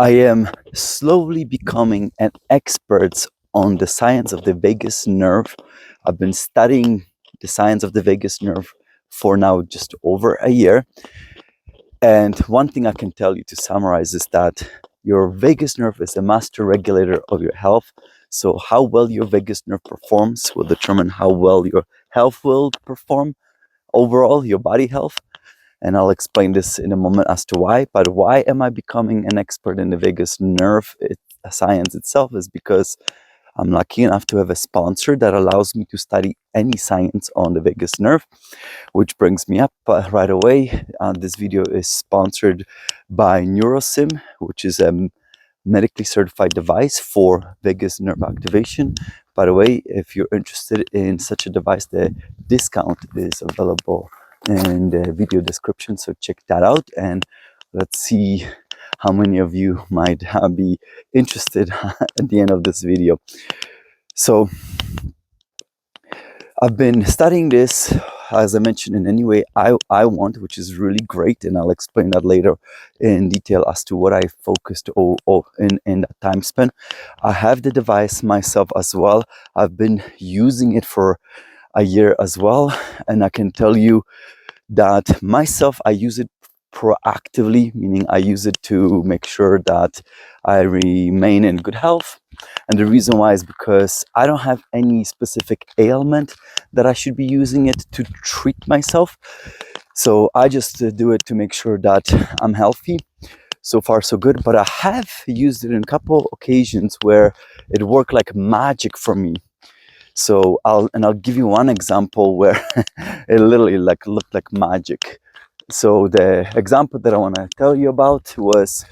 I am slowly becoming an expert on the science of the vagus nerve. I've been studying the science of the vagus nerve for now just over a year. And one thing I can tell you to summarize is that your vagus nerve is a master regulator of your health. So how well your vagus nerve performs will determine how well your health will perform overall, your body health. And I'll explain this in a moment as to why. But why am I becoming an expert in the vagus nerve science itself is because I'm lucky enough to have a sponsor that allows me to study any science on the vagus nerve, which brings me up right away. This video is sponsored by Nurosym, which is a medically certified device for vagus nerve activation. By the way, if you're interested in such a device, the discount is available in the video description, so check that out and let's see how many of you might be interested at the end of this video. So I've been studying this, as I mentioned, in any way I want, which is really great, and I'll explain that later in detail as to what I focused in that time span. I have the device myself as well. I've been using it for a year as well, and I can tell you that myself, I use it proactively, meaning I use it to make sure that I remain in good health. And the reason why is because I don't have any specific ailment that I should be using it to treat myself. So I just do it to make sure that I'm healthy. So far so good, but I have used it in a couple occasions where it worked like magic for me. So I'll give you one example where it literally looked like magic. So the example that I want to tell you about was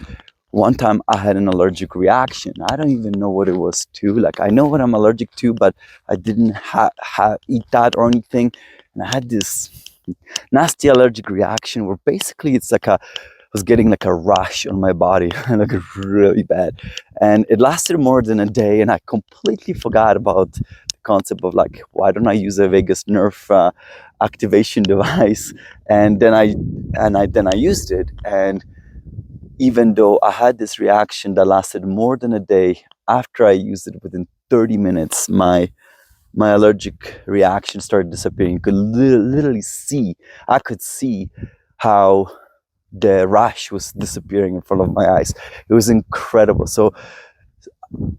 one time I had an allergic reaction. I don't even know what it was to. Like, I know what I'm allergic to, but I didn't eat that or anything. And I had this nasty allergic reaction where basically it's like I was getting like a rash on my body, like really bad. And it lasted more than a day, and I completely forgot about the concept of like, why don't I use a vagus nerve activation device? And then I used it, and even though I had this reaction that lasted more than a day, after I used it, within 30 minutes, my allergic reaction started disappearing. You could literally see, I could see how the rash was disappearing in front of my eyes. It was incredible. So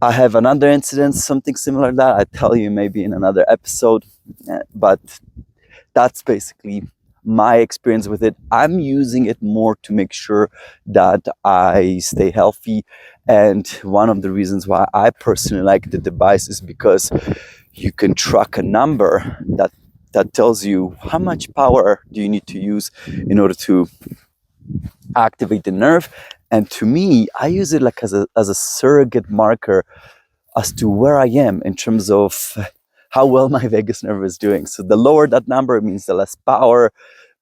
I have another incident, something similar to that. I tell you maybe in another episode, but that's basically my experience with it. I'm using it more to make sure that I stay healthy. And one of the reasons why I personally like the device is because you can track a number that tells you how much power do you need to use in order to activate the nerve. And to me, I use it like as a surrogate marker as to where I am in terms of how well my vagus nerve is doing. So the lower that number means the less power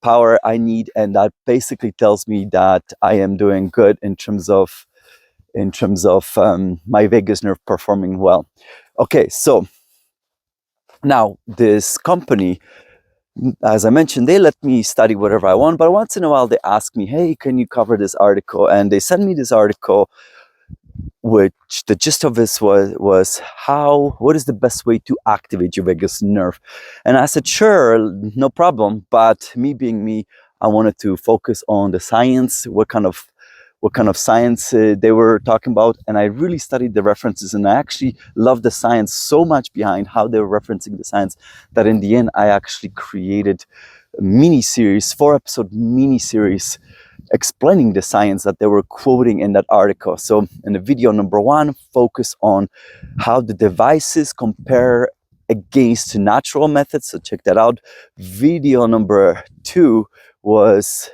I need, and that basically tells me that I am doing good in terms of my vagus nerve performing well. Okay, so now this company, as I mentioned, they let me study whatever I want, but once in a while they ask me, hey, can you cover this article? And they send me this article, which the gist of this was what is the best way to activate your vagus nerve? And I said, sure, no problem. But me being me, I wanted to focus on the science, what kind of science they were talking about. And I really studied the references, and I actually loved the science so much behind how they were referencing the science that in the end, I actually created a mini-series, 4-episode mini-series explaining the science that they were quoting in that article. So in the video number 1, focus on how the devices compare against natural methods. So check that out. Video number 2 was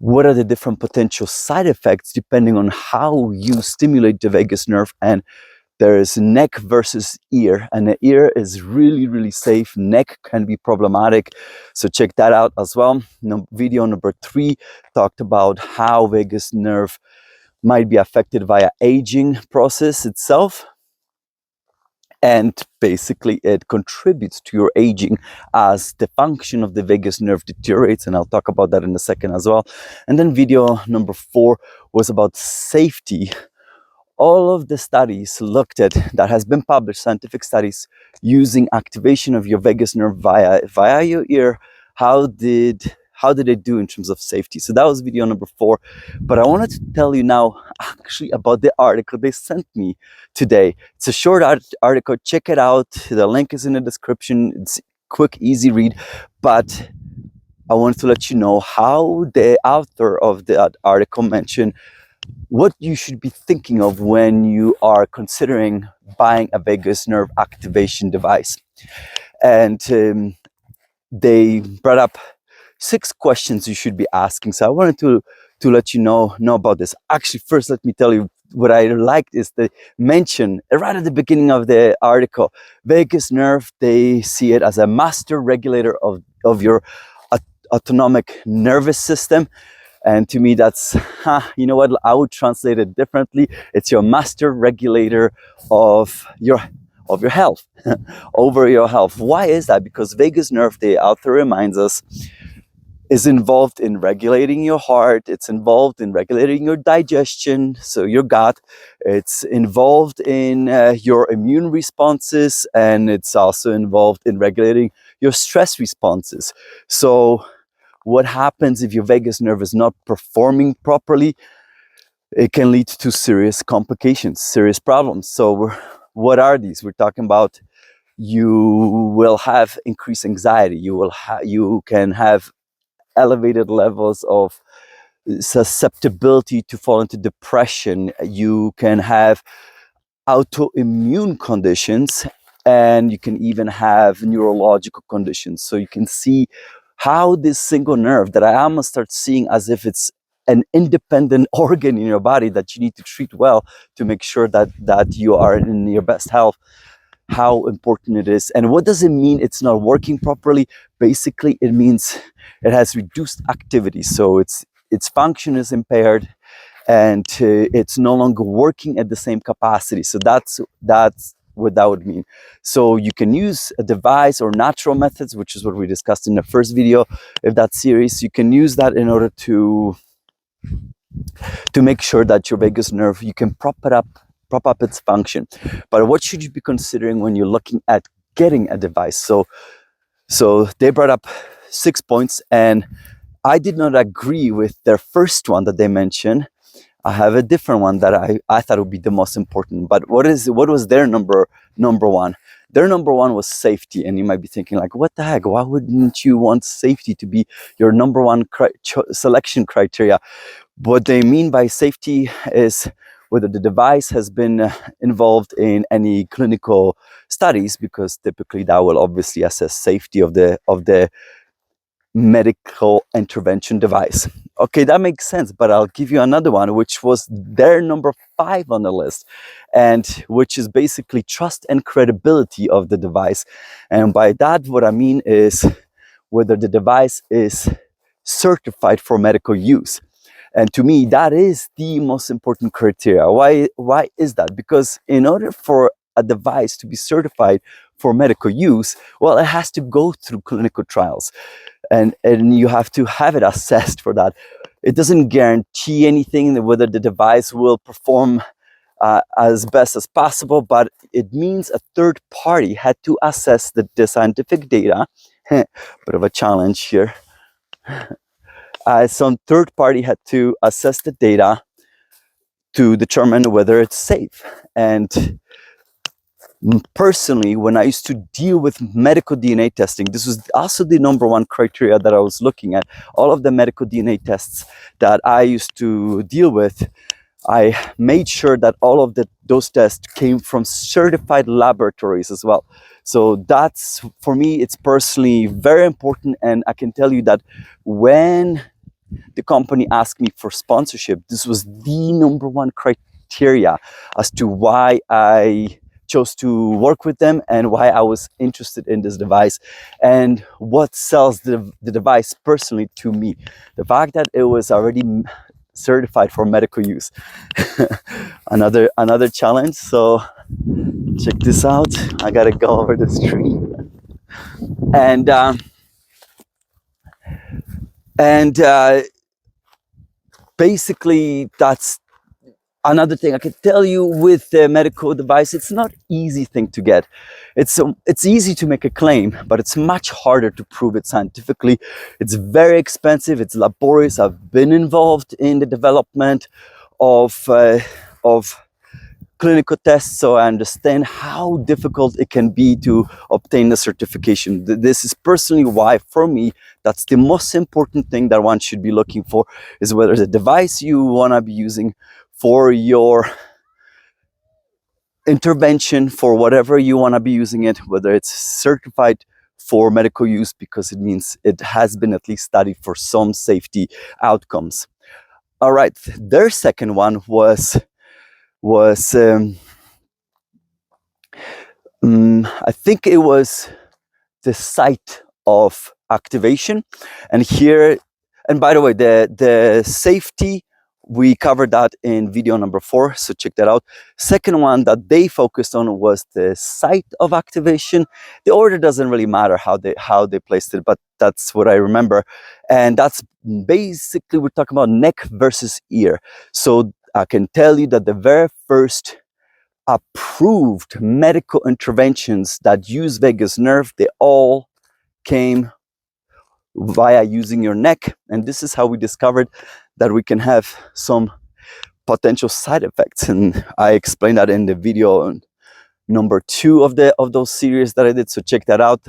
what are the different potential side effects depending on how you stimulate the vagus nerve. And there is neck versus ear, and the ear is really, really safe. Neck can be problematic, so check that out as well. Video number 3 talked about how vagus nerve might be affected via aging process itself. And basically it contributes to your aging as the function of the vagus nerve deteriorates, and I'll talk about that in a second as well. And then video number 4 was about safety. All of the studies looked at, that has been published, scientific studies using activation of your vagus nerve via your ear, how did they do in terms of safety? So that was video number 4. But I wanted to tell you now actually about the article they sent me today. It's a short article. Check it out. The link is in the description. It's quick, easy read. But I wanted to let you know how the author of that article mentioned what you should be thinking of when you are considering buying a vagus nerve activation device. And they brought up 6 questions you should be asking. So I wanted to let you know about this. Actually, first, let me tell you what I liked is the mention right at the beginning of the article. Vagus nerve, they see it as a master regulator of your autonomic nervous system. And to me, that's, you know what, I would translate it differently. It's your master regulator of your health, over your health. Why is that? Because vagus nerve, the author reminds us, is involved in regulating your heart. It's involved in regulating your digestion, so your gut. It's involved in your immune responses, and it's also involved in regulating your stress responses. So what happens if your vagus nerve is not performing properly? It can lead to serious complications, serious problems. So what are these? We're talking about you will have increased anxiety. You can have elevated levels of susceptibility to fall into depression. You can have autoimmune conditions, and you can even have neurological conditions. So you can see how this single nerve that I almost start seeing as if it's an independent organ in your body that you need to treat well to make sure that you are in your best health, how important it is. And what does it mean it's not working properly? Basically, it means it has reduced activity. So its function is impaired, and it's no longer working at the same capacity. So that's what that would mean. So you can use a device or natural methods, which is what we discussed in the first video of that series. You can use that in order to make sure that your vagus nerve, you can prop up its function. But what should you be considering when you're looking at getting a device? So they brought up 6 points, and I did not agree with their first one that they mentioned. I have a different one that I thought would be the most important. But what was their number one? Their number one was safety. And you might be thinking, like, what the heck? Why wouldn't you want safety to be your number one selection criteria? What they mean by safety is whether the device has been involved in any clinical studies, because typically that will obviously assess safety of the medical intervention device. Okay, that makes sense, but I'll give you another one, which was their number 5 on the list, and which is basically trust and credibility of the device. And by that, what I mean is whether the device is certified for medical use. And to me, that is the most important criteria. Why is that? Because in order for a device to be certified for medical use, well, it has to go through clinical trials, and you have to have it assessed for that. It doesn't guarantee anything whether the device will perform as best as possible, but it means a third party had to assess the scientific data. Bit of a challenge here. Some third party had to assess the data to determine whether it's safe. And personally, when I used to deal with medical DNA testing, this was also the number one criteria that I was looking at. All of the medical DNA tests that I used to deal with, I made sure that all of those tests came from certified laboratories as well. So that's, for me, it's personally very important. And I can tell you that when the company asked me for sponsorship, this was the number one criteria as to why I chose to work with them and why I was interested in this device. And what sells the device personally to me, the fact that it was already certified for medical use. another challenge. So check this out. I gotta go over this tree. And basically, that's another thing I can tell you with the medical device. It's not easy thing to get. It's easy to make a claim, but it's much harder to prove it scientifically. It's very expensive. It's laborious. I've been involved in the development of clinical tests, so I understand how difficult it can be to obtain the certification. This is personally why, for me, that's the most important thing that one should be looking for, is whether the device you want to be using for your intervention, for whatever you want to be using it, whether it's certified for medical use, because it means it has been at least studied for some safety outcomes. All right, their second one was I think it was the site of activation. And here, and by the way, the safety, we covered that in video number 4, so check that out. Second one that they focused on was the site of activation. The order doesn't really matter how they placed it, but that's what I remember. And that's basically, we're talking about neck versus ear. So I can tell you that the very first approved medical interventions that use vagus nerve, they all came via using your neck. And this is how we discovered that we can have some potential side effects. And I explained that in the video number 2 of those series that I did. So check that out.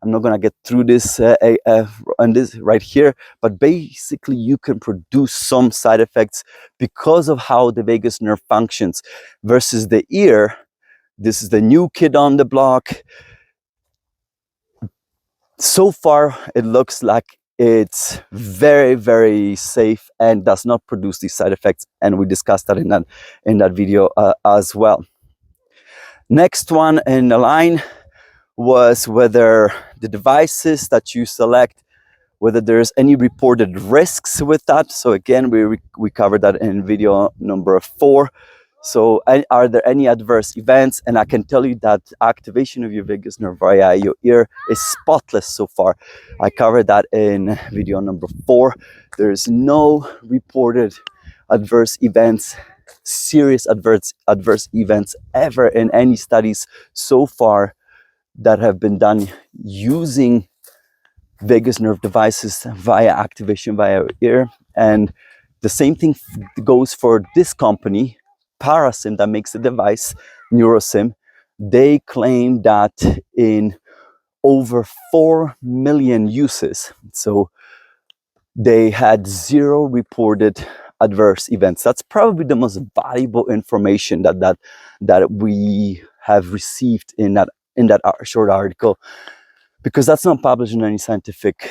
I'm not gonna get through this on this right here, but basically you can produce some side effects because of how the vagus nerve functions versus the ear. This is the new kid on the block. So far, it looks like it's very, very safe and does not produce these side effects. And we discussed that in that video as well. Next one in the line was whether the devices that you select, whether there's any reported risks with that. So again, we covered that in video number 4. So are there any adverse events? And I can tell you that activation of your vagus nerve via your ear is spotless so far. I covered that in video number 4. There's no reported adverse events, serious adverse events ever in any studies so far that have been done using vagus nerve devices via activation via ear. And the same thing goes for this company, Parasym, that makes the device, Nurosym. They claim that in over 4 million uses, so they had 0 reported adverse events. That's probably the most valuable information that we have received in that short article, because that's not published in any scientific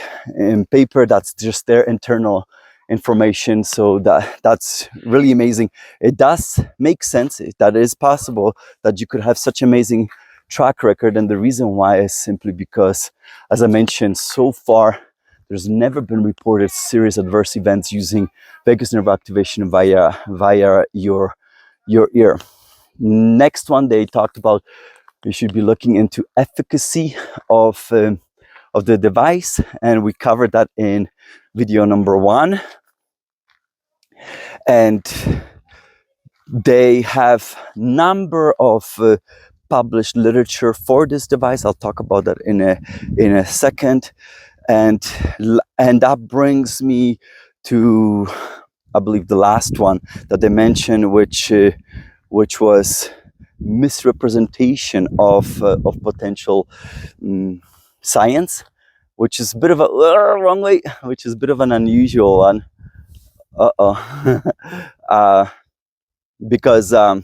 paper. That's just their internal information. So that's really amazing. It does make sense that it is possible that you could have such amazing track record. And the reason why is simply because, as I mentioned, so far there's never been reported serious adverse events using vagus nerve activation via your ear. Next one, they talked about you should be looking into efficacy of the device, and we covered that in video number 1. And they have number of published literature for this device. I'll talk about that in a second. And that brings me to, I believe, the last one that they mentioned, which was misrepresentation of potential science, which is a bit of a wrong way, which is a bit of an unusual one. Because that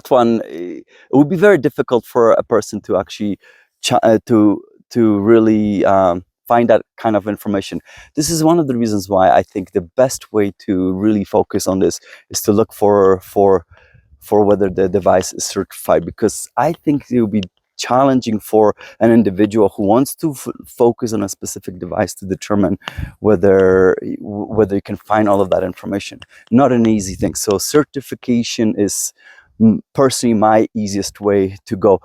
one, it would be very difficult for a person to actually to really find that kind of information. This is one of the reasons why I think the best way to really focus on this is to look for whether the device is certified, because I think it will be challenging for an individual who wants to focus on a specific device to determine whether you can find all of that information. Not an easy thing. So certification is personally my easiest way to go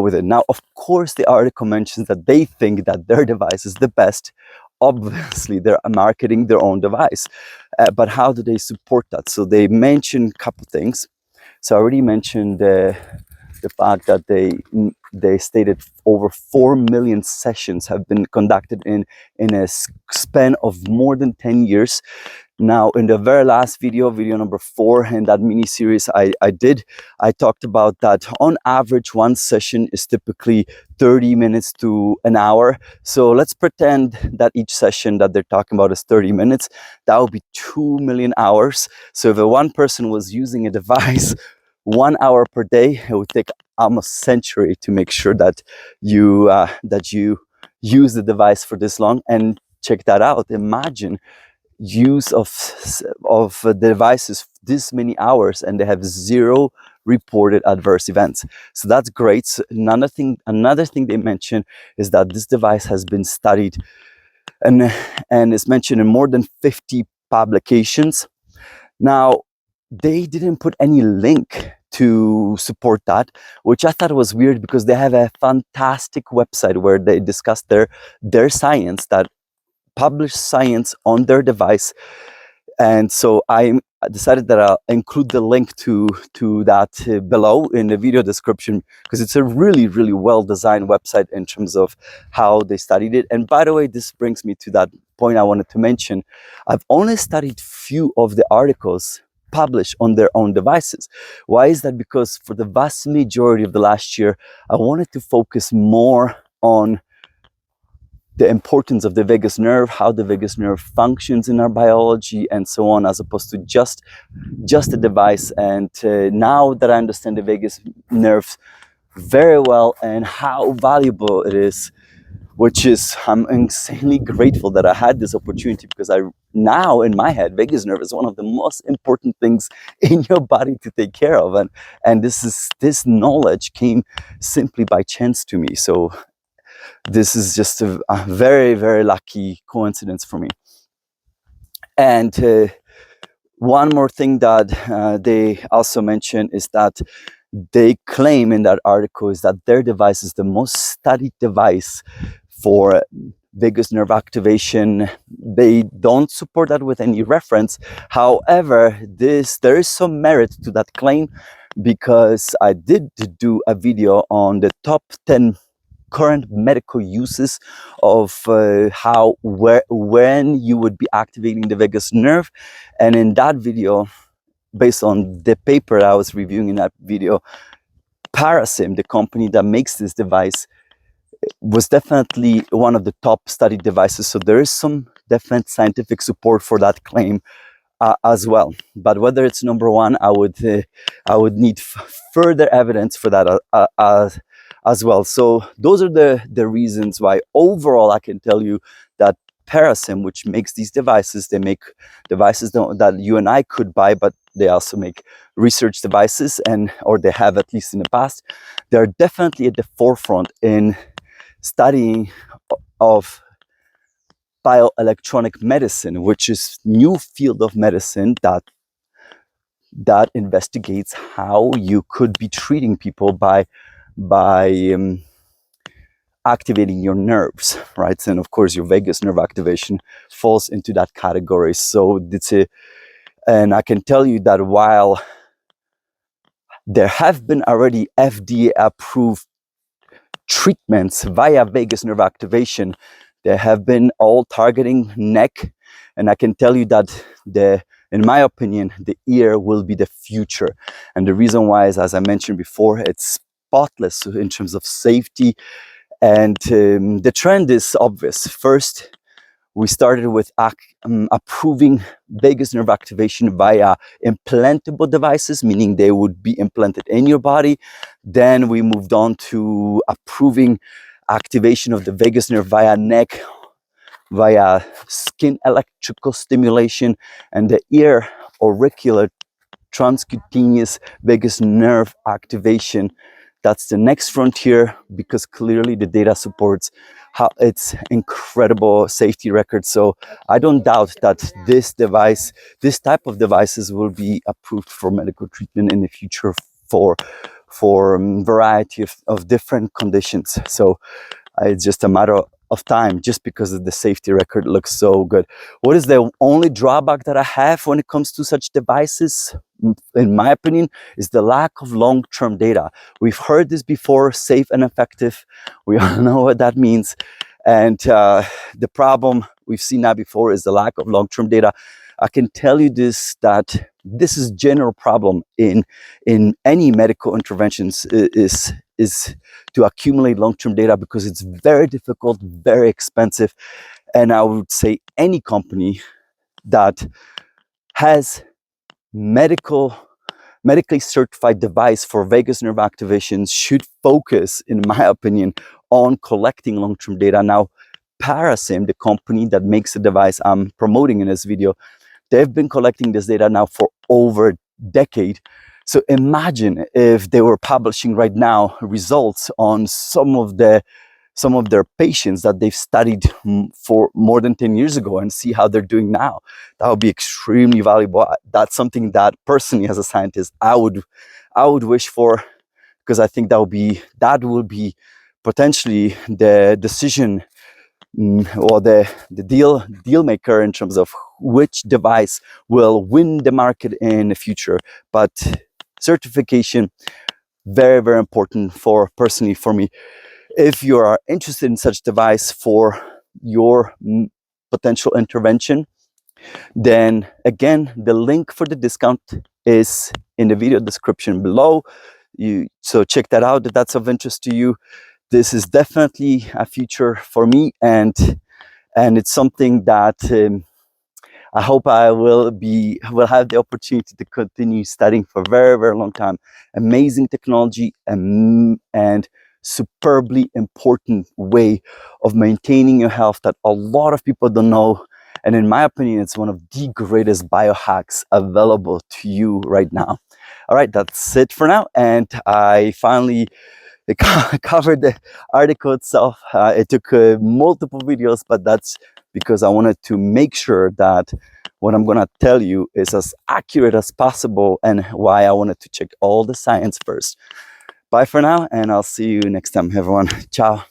with it. Now, of course, the article mentions that they think that their device is the best. Obviously, they're marketing their own device, but how do they support that? So they mention a couple things. So I already mentioned the fact that they stated over 4 million sessions have been conducted in a span of more than 10 years. Now, in the very last video number 4 in that mini series I talked about that on average one session is typically 30 minutes to an hour. So let's pretend that each session that they're talking about is 30 minutes. That would be 2 million hours. So if a one person was using a device 1 hour per day, it would take almost a century to make sure that you use the device for this long. And check that out. Imagine use of the devices this many hours and they have 0 reported adverse events. So that's great. So another thing they mention is that this device has been studied and is mentioned in more than 50 publications. Now, they didn't put any link to support that, which I thought was weird because they have a fantastic website where they discuss their science, that published science on their device. And so I decided that I'll include the link to that below in the video description, because it's a really, really well designed website in terms of how they studied it. And by the way, this brings me to that point I wanted to mention. I've only studied few of the articles published on their own devices. Why is that? Because for the vast majority of the last year, I wanted to focus more on the importance of the vagus nerve, how the vagus nerve functions in our biology, and so on, as opposed to just a device. And now that I understand the vagus nerve very well and how valuable it is, which is, I'm insanely grateful that I had this opportunity, because I now in my head, vagus nerve is one of the most important things in your body to take care of, and this knowledge came simply by chance to me. So this is just a very, very lucky coincidence for me. And one more thing that they also mention is that they claim in that article is that their device is the most studied device for vagus nerve activation. They don't support that with any reference. However, there is some merit to that claim, because I did do a video on the top 10 current medical uses of when you would be activating the vagus nerve. And in that video, based on the paper I was reviewing in that video, Parasym, the company that makes this device, was definitely one of the top studied devices. So there is some definite scientific support for that claim as well. But whether it's number one, I would need further evidence for that as well. So those are the reasons why overall I can tell you that Parasym, which makes these devices, they make devices that you and I could buy, but they also make research devices, or they have, at least in the past. They're definitely at the forefront in studying of bioelectronic medicine, which is new field of medicine that investigates how you could be treating people by activating your nerves, right? And of course, your vagus nerve activation falls into that category. So and I can tell you that while there have been already FDA approved treatments via vagus nerve activation, they have been all targeting neck. And I can tell you that in my opinion, the ear will be the future. And the reason why is, as I mentioned before, it's spotless in terms of safety. And the trend is obvious. First, we started with approving vagus nerve activation via implantable devices, meaning they would be implanted in your body. Then we moved on to approving activation of the vagus nerve via neck, via skin electrical stimulation, and the ear auricular transcutaneous vagus nerve activation. That's the next frontier, because clearly the data supports how it's incredible safety record. So I don't doubt that this type of devices will be approved for medical treatment in the future for variety of different conditions. So it's just a matter of time, just because the safety record looks so good. What is the only drawback that I have when it comes to such devices, in my opinion, is the lack of long-term data. We've heard this before: safe and effective. We all know what that means. And the problem we've seen that before is the lack of long-term data. I can tell you this, that this is general problem in any medical interventions, is to accumulate long-term data, because it's very difficult, very expensive. And I would say any company that has medically certified device for vagus nerve activation should focus, in my opinion, on collecting long-term data. Now, Parasym, the company that makes the device I'm promoting in this video, they've been collecting this data now for over a decade. So imagine if they were publishing right now results on some of their patients that they've studied for more than 10 years ago, and see how they're doing now. That would be extremely valuable. That's something that personally, as a scientist, I would wish for, because I think that will be potentially the decision, or the deal maker in terms of which device will win the market in the future. But certification, very, very important personally for me. If you are interested in such device for your potential intervention, then again, the link for the discount is in the video description below. So check that out if that's of interest to you. This is definitely a future for me, and it's something that I hope I will have the opportunity to continue studying for a very, very long time. Amazing technology, and superbly important way of maintaining your health that a lot of people don't know. And in my opinion, it's one of the greatest biohacks available to you right now. All right, that's it for now. And I finally covered the article itself. It took multiple videos, but that's because I wanted to make sure that what I'm gonna tell you is as accurate as possible, and why I wanted to check all the science first. Bye for now, and I'll see you next time, everyone. Ciao.